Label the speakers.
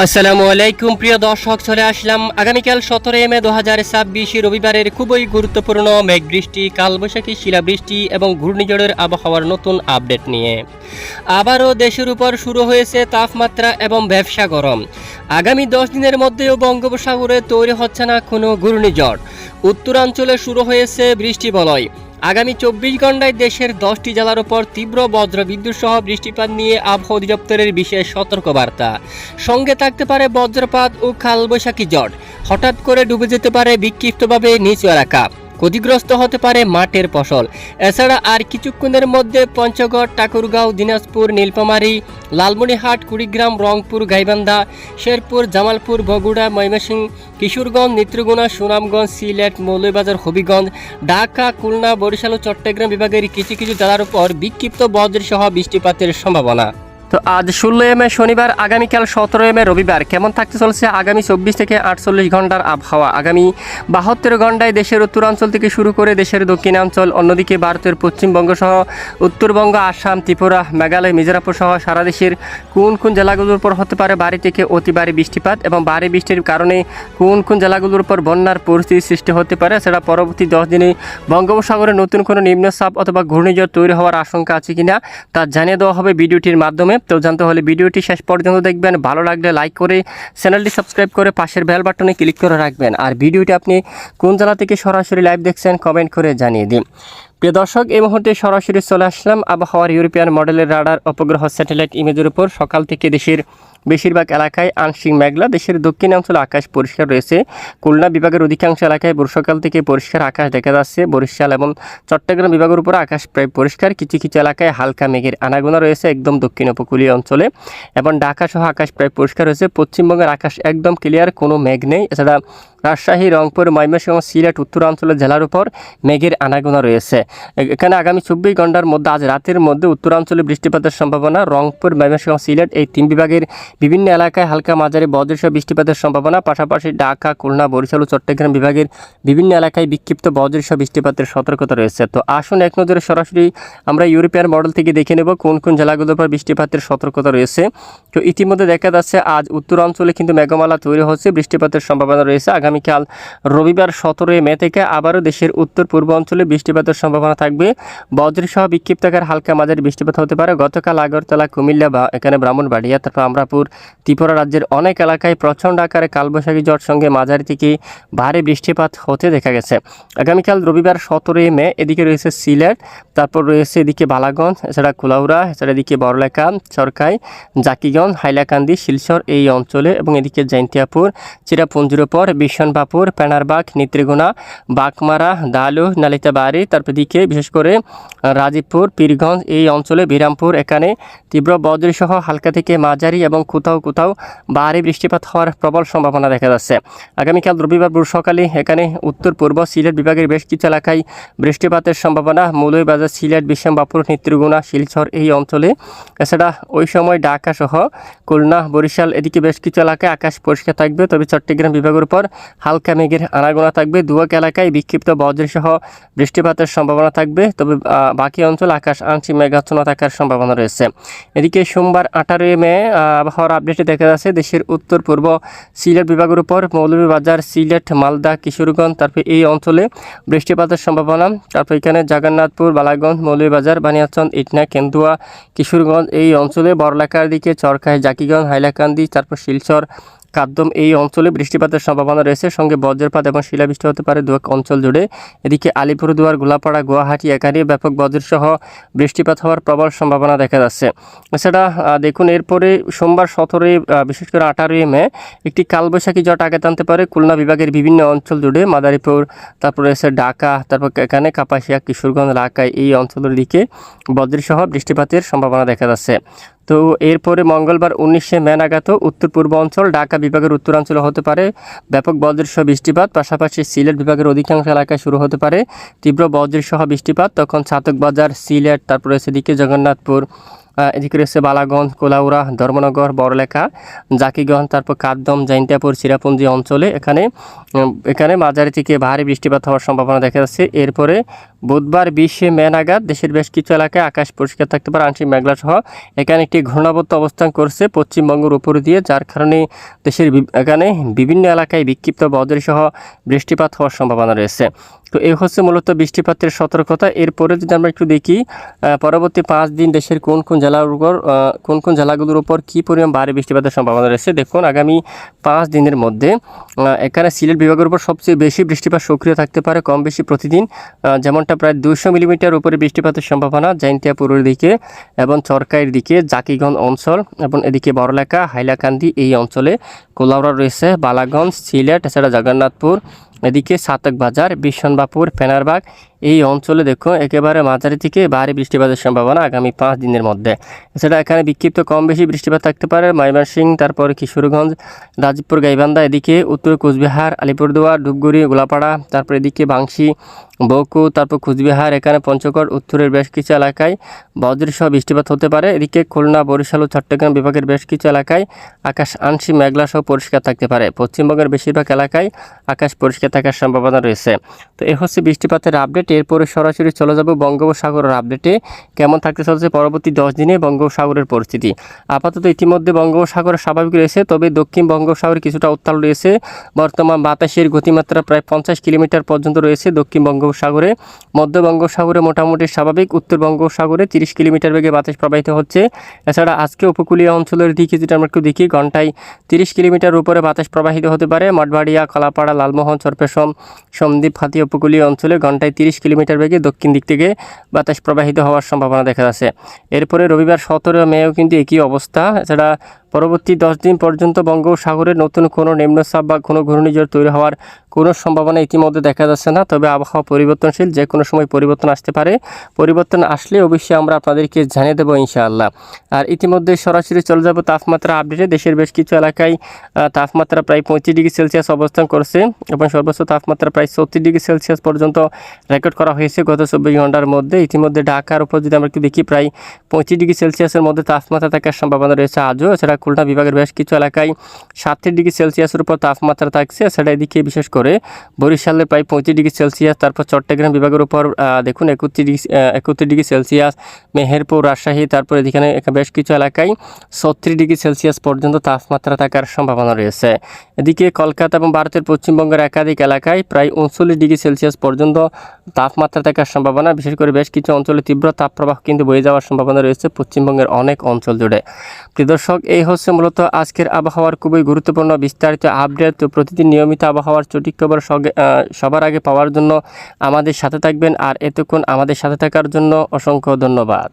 Speaker 1: আসসালামু আলাইকুম প্রিয় দর্শক, চলে আসলাম আগামীকাল 17 মে 2026 রবিবারের খুবই গুরুত্বপূর্ণ মেঘ বৃষ্টি, কালবৈশাখী, শিলাবৃষ্টি এবং ঘূর্ণিঝড়ের আবহাওয়ার নতুন আপডেট নিয়ে। আবারও দেশের উপর শুরু হয়েছে তাপমাত্রা এবং ব্যবসা গরম। আগামী 10 দিনের মধ্যেও বঙ্গোপসাগরে তৈরি হচ্ছে না কোনো ঘূর্ণিঝড়। উত্তরাঞ্চলে শুরু হয়েছে বৃষ্টি বলয়। আগামী 24 ঘন্টায় দেশের 10টি জেলার উপর তীব্র বজ্রবিদ্যুৎ সহ বৃষ্টিপাত নিয়ে আবহাওয়া অধিদপ্তরের বিশেষ সতর্কবার্তা। সঙ্গে থাকতে পারে বজ্রপাত ও কালবৈশাখী ঝড়। হঠাৎ করে ডুবে যেতে পারে বিক্ষিপ্তভাবে নিচু এলাকা। ক্ষতিগ্রস্ত হতে পারে মাঠের ফসল। এছাড়া আর কিছুক্ষণের মধ্যে পঞ্চগড়, ঠাকুরগাঁও, দিনাজপুর, নীলফামারী, লালমনিরহাট, কুড়িগ্রাম, রংপুর, গাইবান্ধা, শেরপুর, জামালপুর, বগুড়া, ময়মনসিংহ, কিশোরগঞ্জ, নেত্রকোনা, সুনামগঞ্জ, সিলেট, মৌলভীবাজার, হবিগঞ্জ, ঢাকা, খুলনা, বরিশাল ও চট্টগ্রাম বিভাগের কিছু কিছু জেলার উপর বিক্ষিপ্ত বজ্রসহ বৃষ্টিপাতের সম্ভাবনা। তো আজ 16 মে শনিবার, আগামীকাল 17 মে রবিবার কেমন থাকতে চলছে আগামী 24 থেকে 48 ঘন্টার আবহাওয়া। আগামী 72 ঘন্টায় দেশের উত্তরাঞ্চল থেকে শুরু করে দেশের দক্ষিণাঞ্চল, অন্যদিকে ভারতের পশ্চিমবঙ্গ সহ উত্তরবঙ্গ, আসাম, ত্রিপুরা, মেঘালয়, মিজোরাম সহ সারা দেশের কোন কোন জেলাগুলোর উপর হতে পারে ভারী থেকে অতি ভারী বৃষ্টিপাত এবং ভারী বৃষ্টির কারণে কোন কোন জেলাগুলোর উপর বন্যার পরিস্থিতি সৃষ্টি হতে পারে। সেটা পরবর্তী 10 দিনে বঙ্গোপসাগরে নতুন কোনো নিম্নচাপ অথবা ঘূর্ণিঝড় তৈরি হওয়ার আশঙ্কা আছে কিনা তা জানিয়ে দেওয়া হবে ভিডিওটির মাধ্যমে। তো জানতে হলে ভিডিওটি শেষ পর্যন্ত দেখবেন। ভালো লাগলে লাইক করে চ্যানেলটি সাবস্ক্রাইব করে পাশের বেল বাটনে ক্লিক করে রাখবেন। আর ভিডিওটি আপনি কোন জেলা থেকে সরাসরি লাইভ দেখছেন কমেন্ট করে জানিয়ে দিন। প্রিয় দর্শক, এই মুহূর্তে সরাসরি চলে আসলাম আবহাওয়ার ইউরোপিয়ান মডেলের রাডার উপগ্রহ স্যাটেলাইট ইমেজের উপর। সকাল থেকে দেশের বেশিরভাগ এলাকায় আংশিক মেঘলা। দেশের দক্ষিণাঞ্চলে আকাশ পরিষ্কার রয়েছে। খুলনা বিভাগের অধিকাংশ এলাকায় বর্ষাকাল থেকে পরিষ্কার আকাশ দেখা যাচ্ছে। বরিশাল এবং চট্টগ্রাম বিভাগের উপর আকাশ প্রায় পরিষ্কার। কিছু কিছু এলাকায় হালকা মেঘের আনাগোনা রয়েছে একদম দক্ষিণ উপকূলীয় অঞ্চলে, এবং ঢাকা সহ আকাশ প্রায় পরিষ্কার রয়েছে। পশ্চিমবঙ্গের আকাশ একদম ক্লিয়ার, কোনো মেঘ নেই। এছাড়া রাজশাহী, রংপুর, ময়মনসিংহ, সিলেট উত্তরাঞ্চলের জেলার উপর মেঘের আনাগোনা রয়েছে। এখানে আগামী 24 ঘন্টার মধ্যে আজ রাতের মধ্যে উত্তরাঞ্চলে বৃষ্টিপাতের সম্ভাবনা। রংপুর, ময়মনসিংহ, সিলেট এই 3 বিভাগের বিভিন্ন এলাকায় হালকা মাঝারি বজ্রসহ বৃষ্টিপাতের সম্ভাবনা। পাশাপাশি ঢাকা, খুলনা, বরিশাল ও চট্টগ্রাম বিভাগের বিভিন্ন এলাকায় বিক্ষিপ্ত বজ্রসহ বৃষ্টিপাতের সতর্কতা রয়েছে। তো আসুন এক নজরে সরাসরি আমরা ইউরোপিয়ান মডেল থেকে দেখে নেব কোন কোন জেলাগুলোর উপর বৃষ্টিপাতের সতর্কতা রয়েছে। তো ইতিমধ্যে দেখা যাচ্ছে আজ উত্তরাঞ্চলে কিন্তু মেঘমালা তৈরি হচ্ছে, বৃষ্টিপাতের সম্ভাবনা রয়েছে। আগামীকাল রবিবার 17 মে থেকে আবারও দেশের উত্তর পূর্ব অঞ্চলে বৃষ্টিপাতের সম্ভাবনা থাকবে। বজ্রসহ বিক্ষিপ্তাকার হালকা মাঝারি বৃষ্টিপাত হতে পারে। গতকাল আগরতলা, কুমিল্লা বা এখানে ব্রাহ্মণবাড়িয়া, তারপর আমরাপুর, ত্রিপুরা রাজ্যের অনেক এলাকায় প্রচণ্ড আকারে কালবৈশাখী ঝড় সঙ্গে মাঝারি থেকে ভারী বৃষ্টিপাত হতে দেখা গেছে। আগামীকাল রবিবার 17 মে এদিকে রয়েছে সিলেট, তারপর রয়েছে এদিকে বালাগঞ্জ, এছাড়া কুলাউড়া, এছাড়া এদিকে বড়লেখা, চরকাই, জাকিগঞ্জ, হাইলাকান্দি, শিলচর এই অঞ্চলে, এবং এদিকে জৈন্তিয়াপুর, চিরাপুঞ্জির উপর, বিশনবাপুর, পেনারবাগ, নেত্রকোনা, বাগমারা, দালু, নালিতাবাড়ি, তারপর দিকে বিশেষ করে রাজীবপুর, পীরগঞ্জ এই অঞ্চলে, বিরামপুর এখানে তীব্র বজ্রসহ হালকা থেকে মাঝারি এবং কোথাও কোথাও ভারী বৃষ্টিপাত হওয়ার প্রবল সম্ভাবনা দেখা যাচ্ছে। আগামীকাল রবিবার ভোর সকালে এখানে উত্তর পূর্ব সিলেট বিভাগের বেশ কিছু এলাকায় বৃষ্টিপাতের সম্ভাবনা। মৌলভীবাজার, সিলেট, বিশনবাপুর, নেত্রকোনা, শিলচর এই অঞ্চলে। এছাড়া ওই সময় ঢাকা সহ খুলনা, বরিশাল এদিকে বেশ কিছু এলাকায় আকাশ পরিষ্কার থাকবে। তবে চট্টগ্রাম বিভাগের উপর হালকা মেঘের আনাগোনা থাকবে। দুয়াক এলাকায় বিক্ষিপ্ত বজ্রসহ বৃষ্টিপাতের সম্ভাবনা থাকবে। তবে বাকি অঞ্চল আকাশ আংশিক মেঘাচ্ছন্ন থাকার সম্ভাবনা রয়েছে। এদিকে সোমবার 18 মে আবহাওয়ার আপডেটে দেখা যাচ্ছে দেশের উত্তর পূর্ব সিলেট বিভাগের উপর মৌলভীবাজার, সিলেট, মালদা, কিশোরগঞ্জ তারপর এই অঞ্চলে বৃষ্টিপাতের সম্ভাবনা। তারপর এখানে জগন্নাথপুর, বালাগঞ্জ, মৌলভীবাজার, বানিয়াচন্দ, ইটনা, কেন্দুয়া, কিশোরগঞ্জ এই অঞ্চলে, বড়লেখার দিকে চরকায়, জাকিগঞ্জ, হাইলাকান্দি, তারপর শিলচর, কাদ্দম এই অঞ্চলে বৃষ্টিপাতের সম্ভাবনা রয়েছে। সঙ্গে বজ্রপাত এবং শিলাবৃষ্টি হতে পারে দুয়াক অঞ্চল জুড়ে। এদিকে আলিপুরদুয়ার, গোলাপাড়া, গুয়াহাটি এখানে ব্যাপক বজ্রসহ বৃষ্টিপাত হওয়ার প্রবল সম্ভাবনা দেখা যাচ্ছে। এছাড়া দেখুন এরপরে সোমবার 17 বিশেষ করে 18 মে একটি কালবৈশাখী ঝড় আঘাত আনতে পারে খুলনা বিভাগের বিভিন্ন অঞ্চল জুড়ে। মাদারীপুর, তারপরে রয়েছে ঢাকা, তারপর এখানে কাপাসিয়া, কিশোরগঞ্জ এলাকায় এই অঞ্চলের দিকে বজ্রসহ বৃষ্টিপাতের সম্ভাবনা দেখা যাচ্ছে। তো এরপরে মঙ্গলবার 19 মে নাগাদ উত্তর পূর্ব অঞ্চল, ঢাকা বিভাগের উত্তরাঞ্চলে হতে পারে ব্যাপক বজ্রসহ বৃষ্টিপাত। পাশাপাশি সিলেট বিভাগের অধিকাংশ এলাকায় শুরু হতে পারে তীব্র বজ্রসহ বৃষ্টিপাত। তখন চাতকবাজার, সিলেট, তারপরে সেদিকে জগন্নাথপুর, এদিকে রয়েছে বালাগঞ্জ, কোলাউড়া, ধর্মনগর, বড়লেখা, জাকিগঞ্জ, তারপর কাদ্দম, জৈন্তিয়াপুর, চিরাপুঞ্জি অঞ্চলে এখানে মাঝারি থেকে ভারী বৃষ্টিপাত হওয়ার সম্ভাবনা দেখা যাচ্ছে। এরপরে বুধবার 20শে মে নাগাদ দেশের বেশ কিছু এলাকায় আকাশ পরিষ্কার থাকতে পারে, আংশিক মেঘলা সহ। এখানে একটি ঘূর্ণাবর্ত অবস্থান করছে পশ্চিমবঙ্গের উপর দিয়ে, যার কারণে দেশের এখানে বিভিন্ন এলাকায় বিক্ষিপ্ত বজ্র সহ বৃষ্টিপাত হওয়ার সম্ভাবনা রয়েছে। তো এই হচ্ছে মূলত বৃষ্টিপাতের সতর্কতা। এরপরে যদি আমরা একটু দেখি পরবর্তী 5 দিন দেশের কোন কোন জেলাগুলোর উপর কী পরিমাণ ভারী বৃষ্টিপাতের সম্ভাবনা রয়েছে। দেখুন আগামী 5 দিনের মধ্যে এখানে সিলেট বিভাগের উপর সবচেয়ে বেশি বৃষ্টিপাত সক্রিয় থাকতে পারে, কম বেশি প্রতিদিন, যেমনটা প্রায় 200 মিলিমিটার উপরে বৃষ্টিপাতের সম্ভাবনা জৈন্তিয়াপুরের দিকে এবং চরকাইয়ের দিকে, জাকিগঞ্জ অঞ্চল এবং এদিকে বড়লেখা, হাইলাকান্দি এই অঞ্চলে, কোলাউড়া রয়েছে, বালাগঞ্জ, সিলেট, এছাড়া জগন্নাথপুর, এদিকে সাতক বাজার, বিশ্বনবাপুর, ফেনারবাগ এই অঞ্চলে দেখো একেবারে মাঝারি থেকে ভারী বৃষ্টিপাতের সম্ভাবনা আগামী 5 দিনের মধ্যে। এছাড়া এখানে বিক্ষিপ্ত কম বেশি বৃষ্টিপাত থাকতে পারে ময়মনসিংহ, তারপর কিশোরগঞ্জ, রাজীবপুর, গাইবান্ধা, এদিকে উত্তর কোচবিহার, আলিপুরদুয়ার, ধূপগুড়ি, গোলাপাড়া, তারপর এদিকে বাংশী, বৌকু, তারপর কুচবিহার, এখানে পঞ্চগড় উত্তরের বেশ কিছু এলাকায় বজ্রসহ বৃষ্টিপাত হতে পারে। এদিকে খুলনা, বরিশাল ও চট্টগ্রাম বিভাগের বেশ কিছু এলাকায় আকাশ আংশিক মেঘলা সহ পরিষ্কার থাকতে পারে। পশ্চিমবঙ্গের বেশিরভাগ এলাকায় আকাশ পরিষ্কার থাকার সম্ভাবনা রয়েছে। তো এই হচ্ছে বৃষ্টিপাতের আপডেট। এরপরে সরাসরি চলে যাব বঙ্গোপসাগরের আপডেটে। কেমন থাকতে চলছে পরবর্তী 10 দিনে বঙ্গোপসাগরের পরিস্থিতি। আপাতত ইতিমধ্যে বঙ্গোপসাগর স্বাভাবিক রয়েছে, তবে দক্ষিণ বঙ্গোপসাগর কিছুটা উত্তাল রয়েছে। বর্তমান বাতাসের গতিমাত্রা প্রায় 50 কিলোমিটার পর্যন্ত রয়েছে দক্ষিণ বঙ্গোপসাগরে। মধ্য বঙ্গোপসাগরে মোটামুটি স্বাভাবিক, উত্তর বঙ্গোপসাগরে 30 কিলোমিটার বেগে বাতাস প্রবাহিত হচ্ছে। এছাড়া আজকে উপকূলীয় অঞ্চলের দিকে যেটা আমরা একটু দেখি, ঘন্টায় 30 কিলোমিটার উপরে বাতাস প্রবাহিত হতে পারে। মঠবাড়িয়া, কলাপাড়া, লালমোহন, চরপেশম, সন্দ্বীপ, হাতিয়া উপকূলীয় অঞ্চলে ঘন্টায় 30 কিলোমিটার বেগে দক্ষিণ দিক থেকে বাতাস প্রবাহিত হওয়ার সম্ভাবনা দেখা যাচ্ছে। এরপরে রবিবার 17 মেও কিন্তু একই অবস্থা। এছাড়া পরবর্তী 10 দিন পর্যন্ত বঙ্গোপসাগরে নতুন কোনো নিম্নচাপ বা কোনো ঘূর্ণিঝড় তৈরি হওয়ার কোনো সম্ভাবনা ইতিমধ্যে দেখা যাচ্ছে না, তবে আবহাওয়া পরিবর্তনশীল, যে কোনো সময় পরিবর্তন আসতে পারে। পরিবর্তন আসলে অবশ্যই আমরা আপনাদেরকে জানিয়ে দেবো ইনশাআল্লাহ। আর ইতিমধ্যে সরাসরি চলে যাব তাপমাত্রা আপডেটে। দেশের বেশ কিছু এলাকায় তাপমাত্রা প্রায় 35 ডিগ্রি সেলসিয়াস অবস্থান করছে এবং সর্বোচ্চ তাপমাত্রা প্রায় 34 ডিগ্রি সেলসিয়াস পর্যন্ত রেকর্ড করা হয়েছে গত 24 ঘন্টার মধ্যে। ইতিমধ্যে ঢাকার উপর যদি আমরা একটু দেখি, প্রায় 35 ডিগ্রি সেলসিয়াসের মধ্যে তাপমাত্রা থাকার সম্ভাবনা রয়েছে আজও। এছাড়া খুলনা বিভাগের বেশ কিছু এলাকায় 37 ডিগ্রি সেলসিয়াসের উপর তাপমাত্রা থাকছে। এছাড়া এদিকে বিশেষ করে বরিশালের প্রায় 35 ডিগ্রি সেলসিয়াস, তারপর চট্টগ্রাম বিভাগের উপর দেখুন 31 ডিগ্রি সেলসিয়াস, মেহেরপুর, রাজশাহী, তারপর এখানে বেশ কিছু এলাকায় 36 ডিগ্রি সেলসিয়াস পর্যন্ত তাপমাত্রা থাকার সম্ভাবনা রয়েছে। এদিকে কলকাতা এবং ভারতের পশ্চিমবঙ্গের একাধিক এলাকায় প্রায় 39 ডিগ্রি সেলসিয়াস পর্যন্ত তাপমাত্রা থাকার সম্ভাবনা। বিশেষ করে বেশ কিছু অঞ্চলে তীব্র তাপপ্রবাহ কিন্তু বয়ে যাওয়ার সম্ভাবনা রয়েছে পশ্চিমবঙ্গের অনেক অঞ্চল জুড়ে। প্রিয় দর্শক, এই হচ্ছে মূলত আজকের আবহাওয়ার খুবই গুরুত্বপূর্ণ বিস্তারিত আপডেট। তো প্রতিদিন নিয়মিত আবহাওয়ার সঠিক খবর সবার আগে পাওয়ার জন্য আমাদের সাথে থাকবেন। আর এতক্ষণ আমাদের সাথে থাকার জন্য অসংখ্য ধন্যবাদ।